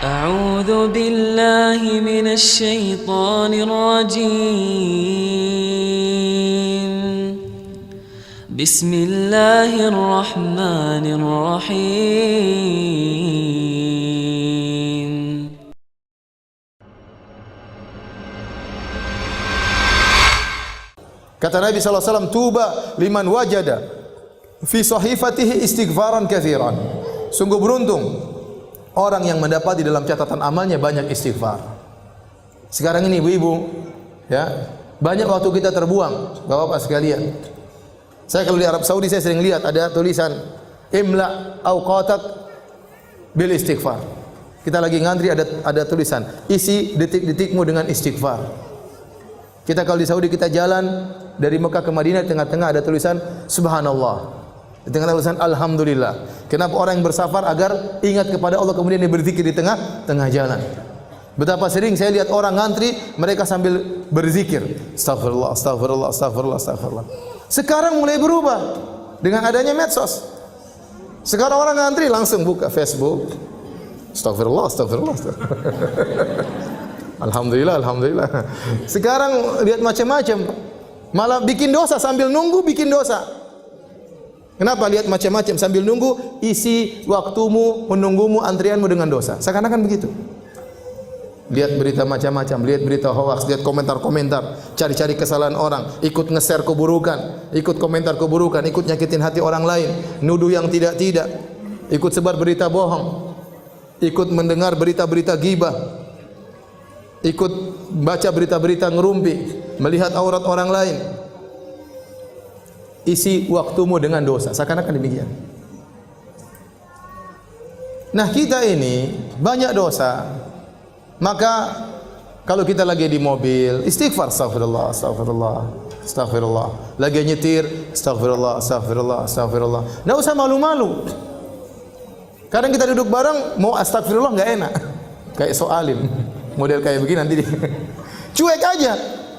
أعوذ بالله من الشيطان الرجيم بسم الله الرحمن الرحيم Kata Nabi SAW, tuba liman wajada fi sahifatihi istighfaran kathiran. Sungguh beruntung orang yang mendapat di dalam catatan amalnya banyak istighfar. Sekarang ini ibu-ibu, ya, banyak waktu kita terbuang, bapak-bapak sekalian. Saya kalau di Arab Saudi saya sering lihat ada tulisan imla awqatak bil istighfar. Kita lagi ngantri ada tulisan isi detik-detikmu dengan istighfar. Kita kalau di Saudi kita jalan dari Mekah ke Madinah, di tengah-tengah ada tulisan subhanallah. Di tengah tulisan alhamdulillah. Kenapa orang yang bersafar agar ingat kepada Allah kemudian dia berzikir di tengah jalan. Betapa sering saya lihat orang ngantri mereka sambil berzikir, astagfirullah, astagfirullah, astagfirullah, astagfirullah. Sekarang mulai berubah dengan adanya medsos. Sekarang orang ngantri langsung buka Facebook, astagfirullah, astagfirullah, astagfirullah. Alhamdulillah, alhamdulillah. Sekarang lihat macam-macam. Malah bikin dosa sambil nunggu bikin dosa. Kenapa lihat macam-macam sambil nunggu? Isi waktumu menunggumu antrianmu dengan dosa. Seakan-akan begitu. Lihat berita macam-macam, lihat berita hoax, lihat komentar-komentar, cari-cari kesalahan orang, ikut nge-share keburukan, ikut komentar keburukan, ikut nyakitin hati orang lain, nuduh yang tidak-tidak, ikut sebar berita bohong, ikut mendengar berita-berita ghibah, ikut baca berita-berita ngerumpi, melihat aurat orang lain. Isi waktumu dengan dosa, seakan-akan demikian. Nah, kita ini banyak dosa. Maka kalau kita lagi di mobil, istighfar, astagfirullah, astagfirullah, astagfirullah. Lagi nyetir, astagfirullah, astagfirullah, astagfirullah. Enggak usah malu-malu. Kadang kita duduk bareng mau astagfirullah enggak enak. Kayak soalim. Model kayak begini nanti cuek aja.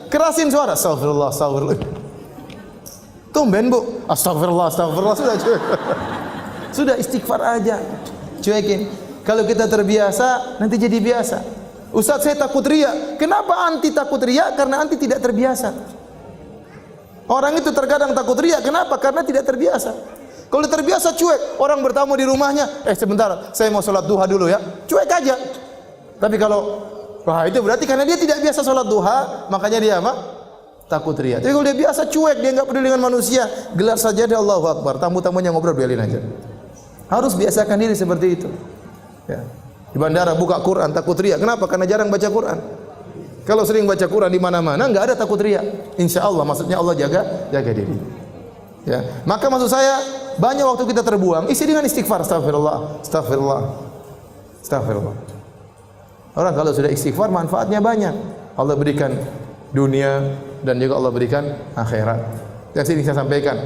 Kerasin suara, astagfirullah, astagfirullah. Tumben bu, astagfirullah, astagfirullah, sudah cuek. Sudah istighfar aja, cuekin. Kalau kita terbiasa, nanti jadi biasa. Ustaz, saya takut riya. Kenapa anti takut riya? Karena anti tidak terbiasa. Orang itu terkadang takut riya. Kenapa? Karena tidak terbiasa. Kalau terbiasa cuek, orang bertamu di rumahnya, sebentar, saya mau sholat duha dulu ya. Cuek aja. Tapi kalau wah itu berarti karena dia tidak biasa sholat duha, makanya dia apa? Takut riya. Tapi kalau dia biasa cuek, dia enggak peduli dengan manusia, gelar sajadah Allahu Akbar, tamu-tamunya ngobrol biarin aja. Harus biasakan diri seperti itu. Ya. Di bandara buka Quran takut riya. Kenapa? Karena jarang baca Quran. Kalau sering baca Quran di mana-mana enggak ada takut riya. Insyaallah maksudnya Allah jaga diri. Ya. Maka maksud saya banyak waktu kita terbuang, isi dengan istighfar, astagfirullah, astagfirullah, astagfirullah. Orang kalau sudah istighfar manfaatnya banyak. Allah berikan dunia dan juga Allah berikan akhirat. Yang sini saya sampaikan,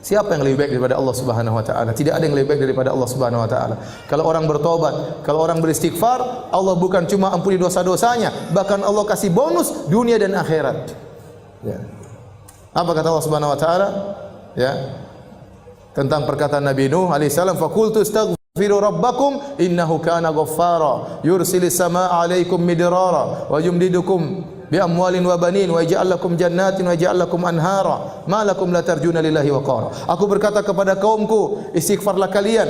siapa yang lebih baik daripada Allah Subhanahu wa taala? Tidak ada yang lebih baik daripada Allah Subhanahu wa taala. Kalau orang bertobat, kalau orang beristighfar, Allah bukan cuma ampuni dosa-dosanya, bahkan Allah kasih bonus dunia dan akhirat. Ya. Apa kata Allah Subhanahu wa taala? Ya. Tentang perkataan Nabi Nuh alaihi salam, faqultu astaghfiru rabbakum innahu kana ghaffara yursilis samaa'a 'alaikum midrara wa yumdidukum bi amwalin wa banin wa yaj'al lakum jannatin wa yaj'al lakum anhara ma lakum la tarjuna lillahi waqara. Aku berkata kepada kaumku, istighfarlah kalian.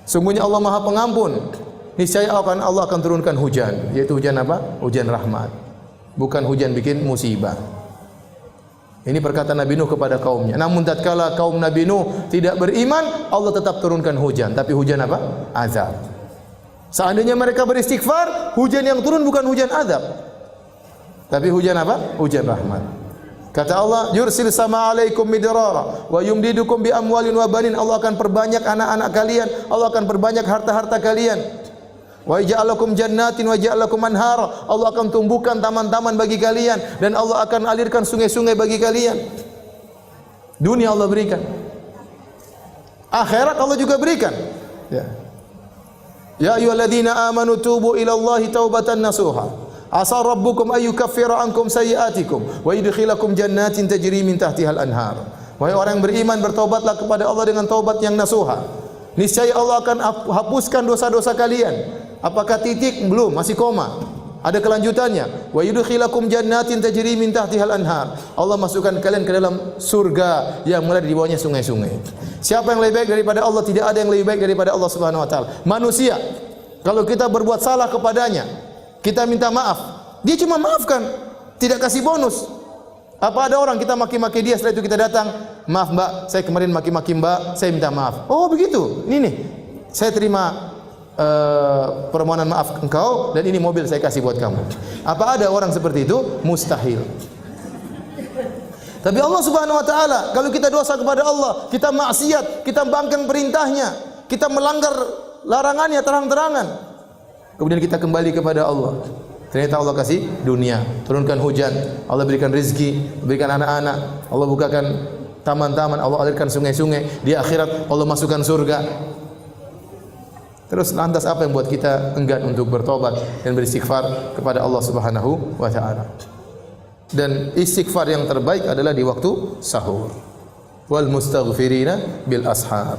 Sungguhnya Allah Maha Pengampun. Niscaya Allah akan turunkan hujan, yaitu hujan apa? Hujan rahmat. Bukan hujan bikin musibah. Ini perkataan Nabi Nuh kepada kaumnya. Namun tatkala kaum Nabi Nuh tidak beriman, Allah tetap turunkan hujan, tapi hujan apa? Azab. Seandainya mereka beristighfar, hujan yang turun bukan hujan azab, tapi hujan apa? Hujan rahmat. Kata Allah, yursil sama alaikum midrara wa yumdidukum bi amwalin wa banin. Allah akan perbanyak anak-anak kalian, Allah akan perbanyak harta-harta kalian. Wa yaj'al lakum jannatin wa yaj'al lakum anhara. Allah akan tumbuhkan taman-taman bagi kalian dan Allah akan alirkan sungai-sungai bagi kalian. Dunia Allah berikan. Akhirat Allah juga berikan. Ya. Ya ayyuhalladzina amanu tubu ila Allahi taubatan nasuha. Asa rabbukum ayyukaffira ankum sayyi'atikum wa yudkhilakum jannatin tajri min tahtihal anhar. Wahai orang yang beriman, bertaubatlah kepada Allah dengan taubat yang nasuha. Niscaya Allah akan hapuskan dosa-dosa kalian Apakah titik? Belum, masih koma. Ada kelanjutannya. Wa yudkhilakum jannatin tajri min tahtihal anhar. Allah masukkan kalian ke dalam surga yang mengalir di bawahnya sungai-sungai. Siapa yang lebih baik daripada Allah? Tidak ada yang lebih baik daripada Allah Subhanahu wa taala. Manusia, kalau kita berbuat salah kepadanya, kita minta maaf, dia cuma maafkan, tidak kasih bonus. Apa ada orang kita maki-maki dia, setelah itu kita datang, maaf mbak, saya kemarin maki-maki mbak, saya minta maaf. Oh begitu, ini nih, saya terima permohonan maaf engkau dan ini mobil saya kasih buat kamu. Apa ada orang seperti itu? Mustahil. Tapi Allah Subhanahu wa taala, kalau kita dosa kepada Allah, kita maksiat, kita bangkang perintahnya, kita melanggar larangannya terang-terangan, kemudian kita kembali kepada Allah. Ternyata Allah kasih dunia, turunkan hujan, Allah berikan rezeki, berikan anak-anak, Allah bukakan taman-taman, Allah alirkan sungai-sungai. Di akhirat Allah masukkan surga. Terus lantas apa yang buat kita enggan untuk bertobat dan beristighfar kepada Allah Subhanahu wa taala? Dan istighfar yang terbaik adalah di waktu sahur. Wal mustaghfirina bil ashar.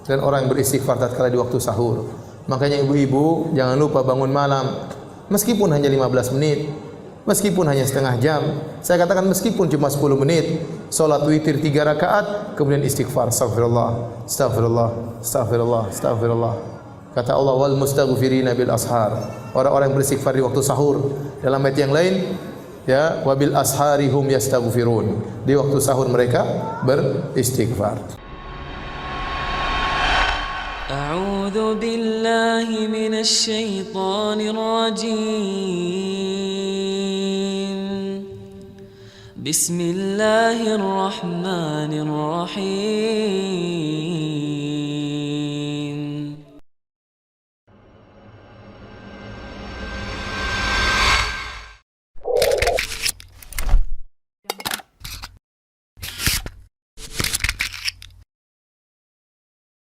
Dan orang yang beristighfar tatkala di waktu sahur. Makanya ibu-ibu jangan lupa bangun malam. Meskipun hanya 15 menit, meskipun hanya setengah jam, saya katakan meskipun cuma 10 menit, salat witir 3 rakaat, kemudian istighfar, astagfirullah, astagfirullah, astagfirullah, astagfirullah. Kata Allah, wal mustaghfirina bil ashar. Orang-orang yang beristighfar di waktu sahur. Dalam ayat yang lain, ya, wabil asharihum yastaghfirun. Di waktu sahur mereka beristighfar. أعوذ بالله من الشيطان الرجيم بسم الله الرحمن الرحيم